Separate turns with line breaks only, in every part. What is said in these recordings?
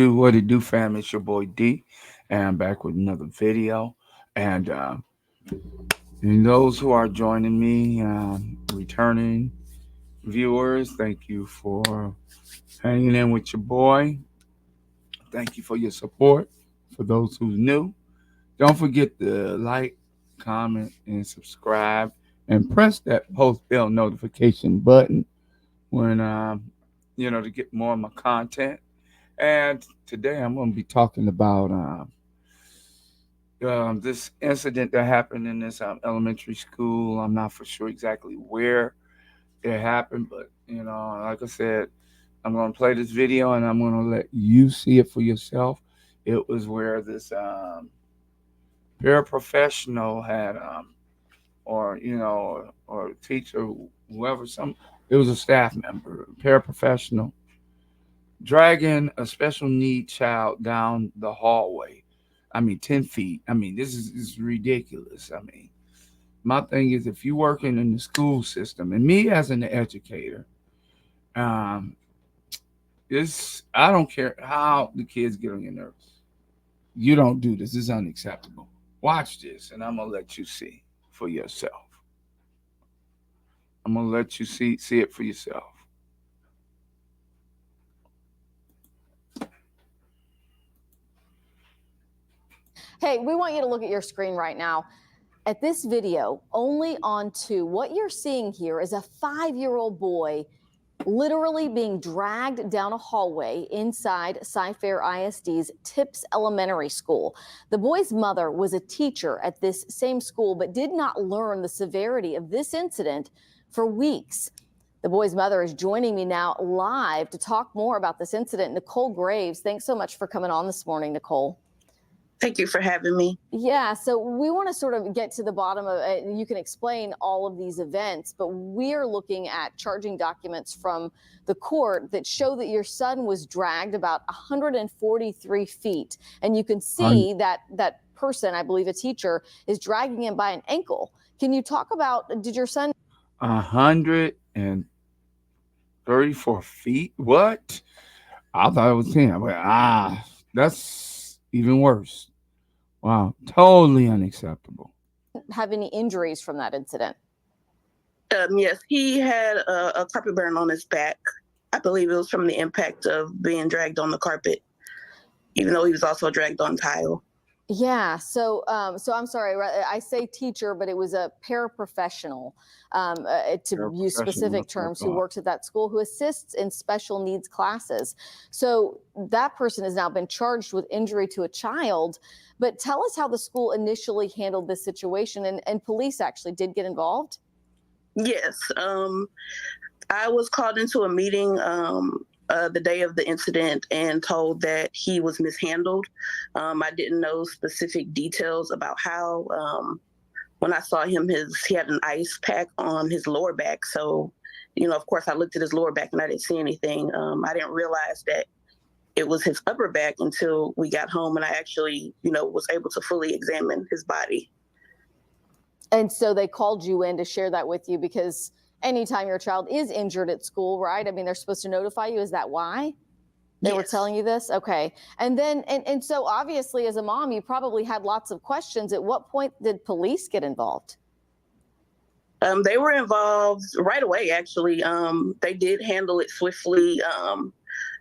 What it do, fam? It's your boy D, and I'm back with another video. And those who are joining me, returning viewers, thank you for hanging in with your boy. Thank you for your support. For those who's new, don't forget to like, comment, and subscribe, and press that post bell notification button when to get more of my content. And today I'm going to be talking about this incident that happened in this elementary school. I'm not for sure exactly where it happened, but like I said, I'm going to play this video and I'm going to let you see it for yourself. It was where this paraprofessional had, or teacher, whoever, it was a staff member, paraprofessional, dragging a special need child down the hallway. I mean, 10 feet. I mean, this is ridiculous. I mean, my thing is if you're working in the school system, and me as an educator, um, I don't care how the kids get on your nerves. You don't do this. This is unacceptable. Watch this, and I'm gonna let you see for yourself. I'm gonna let you see it for yourself.
Hey, we want you to look at your screen right now. At this video, only on two, what you're seeing here is a 5-year-old boy literally being dragged down a hallway inside Cy-Fair ISD's Tips Elementary School. The boy's mother was a teacher at this same school, but did not learn the severity of this incident for weeks. The boy's mother is joining me now live to talk more about this incident. Nicole Graves, thanks so much for coming on this morning, Nicole.
Thank you for having me.
Yeah, so we want to sort of get to the bottom of it. You can explain all of these events, but we're looking at charging documents from the court that show that your son was dragged about 143 feet. And you can see that person, I believe a teacher, is dragging him by an ankle. Can you talk about, did your son...
134 feet? What? I thought it was 10. But that's even worse. Wow, totally unacceptable.
Have any injuries from that incident?
Yes, he had a carpet burn on his back. I believe it was from the impact of being dragged on the carpet, even though he was also dragged on tile.
Yeah, so I'm sorry, I say teacher, but it was a paraprofessional, to use specific terms, who works at that school, who assists in special needs classes. So that person has now been charged with injury to a child. But tell us how the school initially handled this situation, and police actually did get involved?
Yes, I was called into a meeting the day of the incident and told that he was mishandled. I didn't know specific details about how. When I saw him, he had an ice pack on his lower back. So, of course, I looked at his lower back and I didn't see anything. I didn't realize that it was his upper back until we got home and I actually, was able to fully examine his body.
And so they called you in to share that with you because anytime your child is injured at school, right? I mean, they're supposed to notify you. Is that why they were telling you this? Okay. And then, and so obviously as a mom, you probably had lots of questions. At what point did police get involved?
They were involved right away, actually. They did handle it swiftly.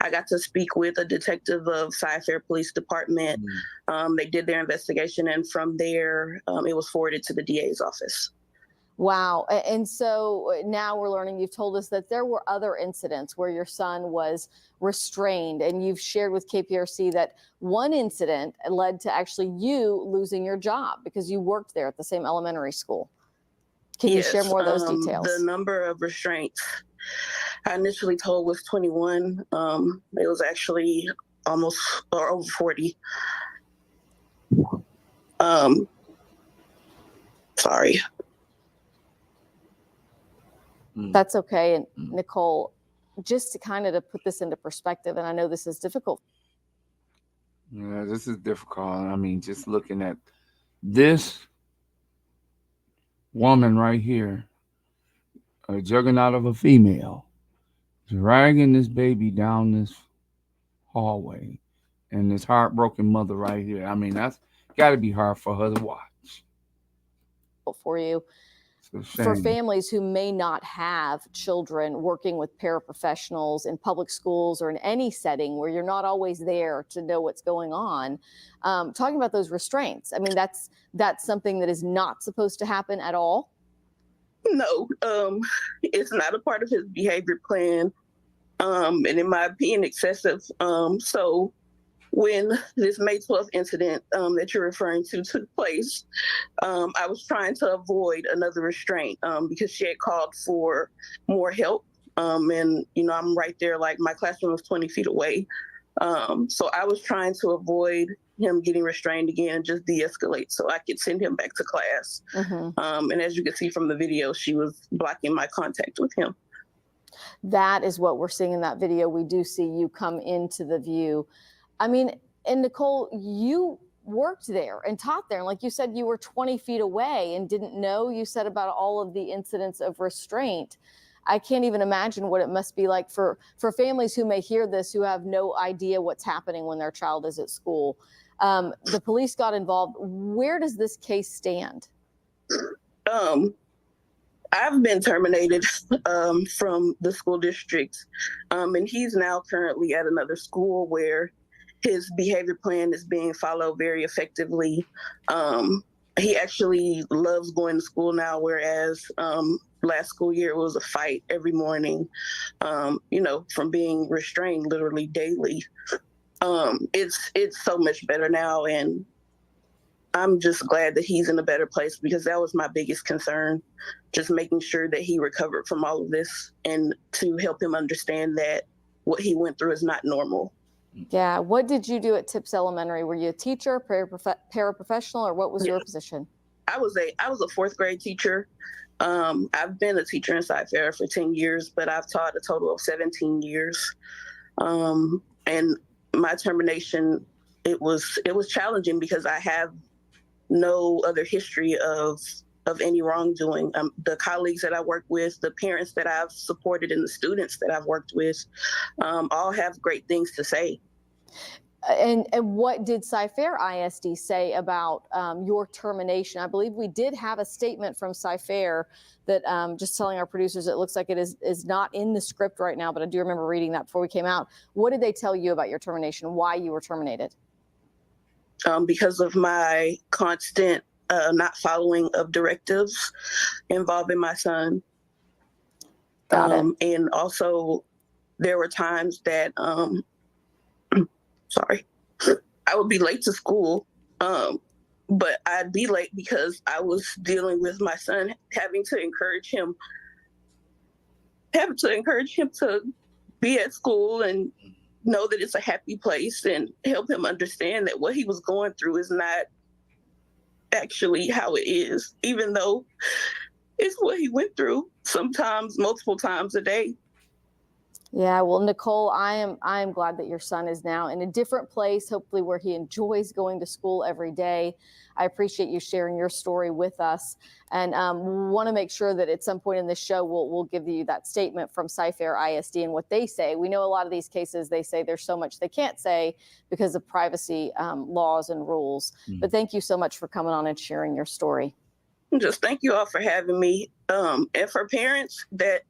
I got to speak with a detective of Cy-Fair Police Department. They did their investigation, and from there, it was forwarded to the DA's office.
Wow. And so now we're learning, you've told us that there were other incidents where your son was restrained, and you've shared with KPRC that one incident led to actually you losing your job because you worked there at the same elementary school. Can you share more of those details?
The number of restraints I initially told was 21. It was actually almost or over 40. Sorry.
That's okay. And Nicole, just to kind of to put this into perspective, and I know this is difficult.
Yeah, this is difficult. I mean, just looking at this woman right here, a juggernaut of a female, dragging this baby down this hallway. and this heartbroken mother right here. I mean, that's got to be hard for her to watch.
For you,
It's a
for
shame.
families who may not have children working with paraprofessionals in public schools or in any setting where you're not always there to know what's going on. Talking about those restraints, I mean, that's something that is not supposed to happen at all.
No, it's not a part of his behavior plan, and in my opinion, excessive. So when this May 12th incident that you're referring to took place, I was trying to avoid another restraint because she had called for more help. And, I'm right there, like my classroom was 20 feet away. So I was trying to avoid him getting restrained again and just de-escalate so I could send him back to class. And as you can see from the video, she was blocking my contact with him.
That is what we're seeing in that video. We do see you come into the view. I mean, and Nicole, you worked there and taught there. And like you said, you were 20 feet away and didn't know. You said about all of the incidents of restraint. I can't even imagine what it must be like for families who may hear this, who have no idea what's happening when their child is at school. The police got involved. Where does this case stand?
I've been terminated from the school district, and he's now currently at another school where his behavior plan is being followed very effectively. He actually loves going to school now, whereas last school year it was a fight every morning, from being restrained literally daily. It's so much better now, and I'm just glad that he's in a better place because that was my biggest concern, just making sure that he recovered from all of this and to help him understand that what he went through is not normal.
Yeah. What did you do at Tips Elementary? Were you a teacher, paraprofessional, or what was your position?
I was a fourth grade teacher. I've been a teacher in Cy-Fair for 10 years, but I've taught a total of 17 years. And my termination, it was challenging because I have no other history of any wrongdoing. The colleagues that I work with, the parents that I've supported, and the students that I've worked with, all have great things to say.
And what did Cy-Fair ISD say about your termination? I believe we did have a statement from Cy-Fair that, just telling our producers, it looks like it is not in the script right now, but I do remember reading that before we came out. What did they tell you about your termination, why you were terminated?
Because of my constant not following of directives involving my son.
Got it.
And also, there were times that, I would be late to school, but I'd be late because I was dealing with my son, having to encourage him to be at school and know that it's a happy place and help him understand that what he was going through is not actually how it is, even though it's what he went through sometimes multiple times a day.
Yeah, well, Nicole, I am glad that your son is now in a different place, hopefully where he enjoys going to school every day. I appreciate you sharing your story with us, and want to make sure that at some point in this show we'll give you that statement from Cy-Fair ISD and what they say. We know a lot of these cases, they say there's so much they can't say because of privacy laws and rules. But thank you so much for coming on and sharing your story.
Just thank you all for having me. And for parents that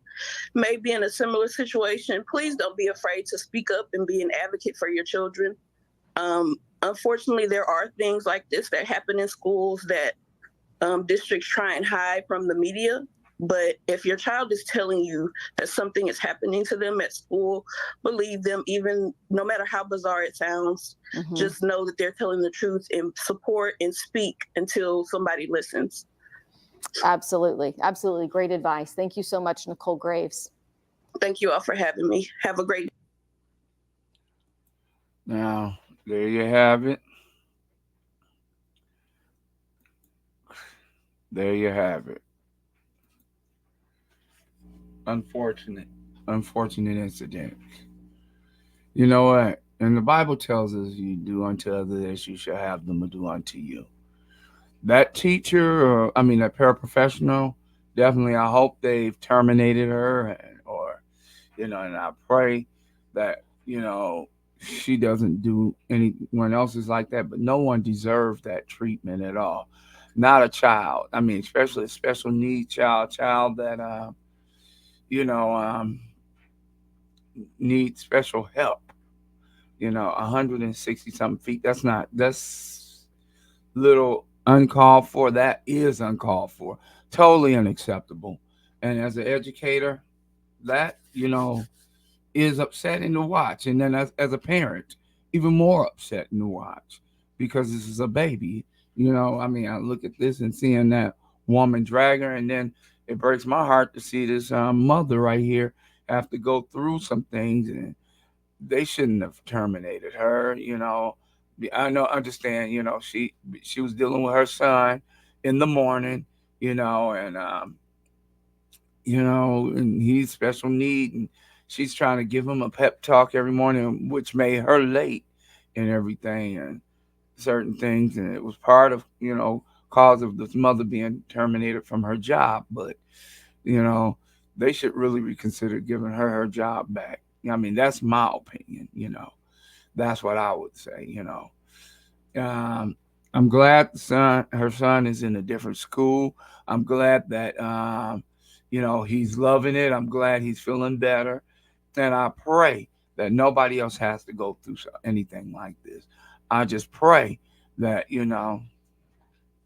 may be in a similar situation, please don't be afraid to speak up and be an advocate for your children. Unfortunately, there are things like this that happen in schools that districts try and hide from the media. But if your child is telling you that something is happening to them at school, believe them, even no matter how bizarre it sounds. Just know that they're telling the truth and support and speak until somebody listens.
Absolutely. Absolutely. Great advice. Thank you so much, Nicole Graves.
Thank you all for having me. Have a great day.
Now, there you have it. There you have it. Unfortunate incident. You know what? And the Bible tells us, you do unto others as you shall have them to do unto you. That teacher, that paraprofessional, definitely, I hope they've terminated her, or, and I pray that, she doesn't do anyone else is like that, but no one deserves that treatment at all. Not a child. I mean, especially a special needs child that you know needs special help. 160 something feet. That's little uncalled for. That is uncalled for. Totally unacceptable. And as an educator, that is upsetting to watch. And then as a parent, even more upsetting to watch because this is a baby. I mean, I look at this and seeing that woman drag her, and then it breaks my heart to see this mother right here have to go through some things, and they shouldn't have terminated her. I know, understand. She was dealing with her son in the morning, and and he's special need, and she's trying to give him a pep talk every morning, which made her late and everything, and certain things, and it was part of cause of this mother being terminated from her job, but you know they should really reconsider giving her job back. I mean, that's my opinion. That's what I would say. um, I'm glad her son is in a different school. I'm glad that he's loving it. I'm glad he's feeling better, and I pray that nobody else has to go through anything like this. I just pray that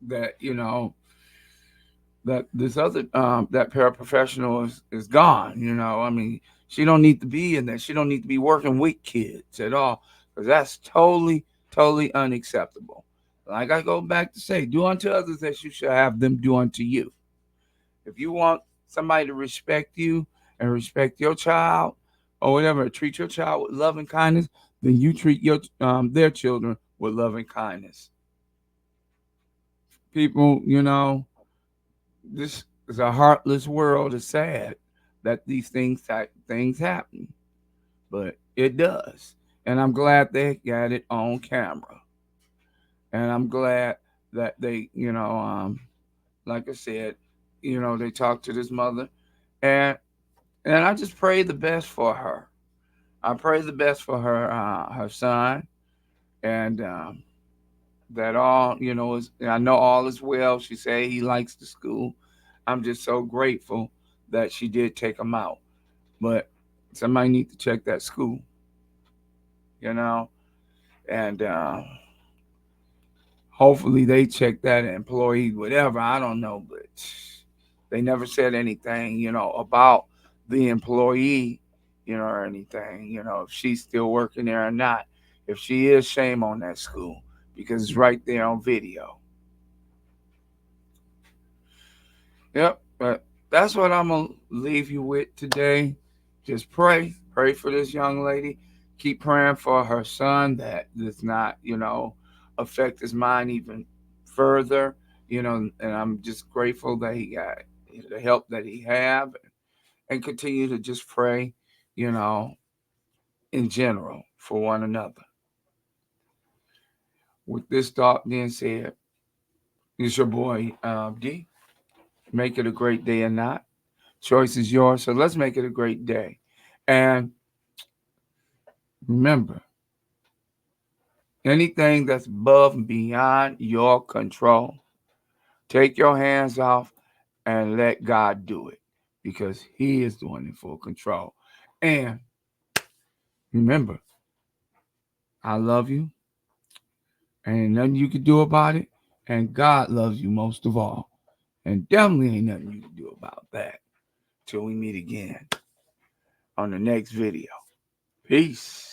that you know that this other that paraprofessional is gone. I mean, she don't need to be in there. She don't need to be working with kids at all, because that's totally unacceptable. Like I go back to say, do unto others as you shall have them do unto you. If you want somebody to respect you and respect your child or whatever, treat your child with love and kindness, then you treat their children with love and kindness. People, this is a heartless world. It's sad that these things happen, but it does. And I'm glad they got it on camera. And I'm glad that they, like I said, they talked to this mother, and I just pray the best for her. I pray the best for her son, and that all is. I know all is well. She said he likes the school. I'm just so grateful that she did take him out. But somebody need to check that school, you know, and hopefully they check that employee, whatever. I don't know, but they never said anything, about the employee, or anything, if she's still working there or not. If she is, shame on that school because it's right there on video. Yep, but that's what I'm gonna leave you with today. Just pray for this young lady. Keep praying for her son that does not, affect his mind even further. And I'm just grateful that he got the help that he have, and continue to just pray, you know, in general for one another. With this thought being said, it's your boy D. Make it a great day or not. Choice is yours. So let's make it a great day. And remember, anything that's above and beyond your control, take your hands off and let God do it, because He is the one in full control. And remember, I love you, and ain't nothing you can do about it. And God loves you most of all. And definitely ain't nothing you can do about that. Till we meet again on the next video. Peace.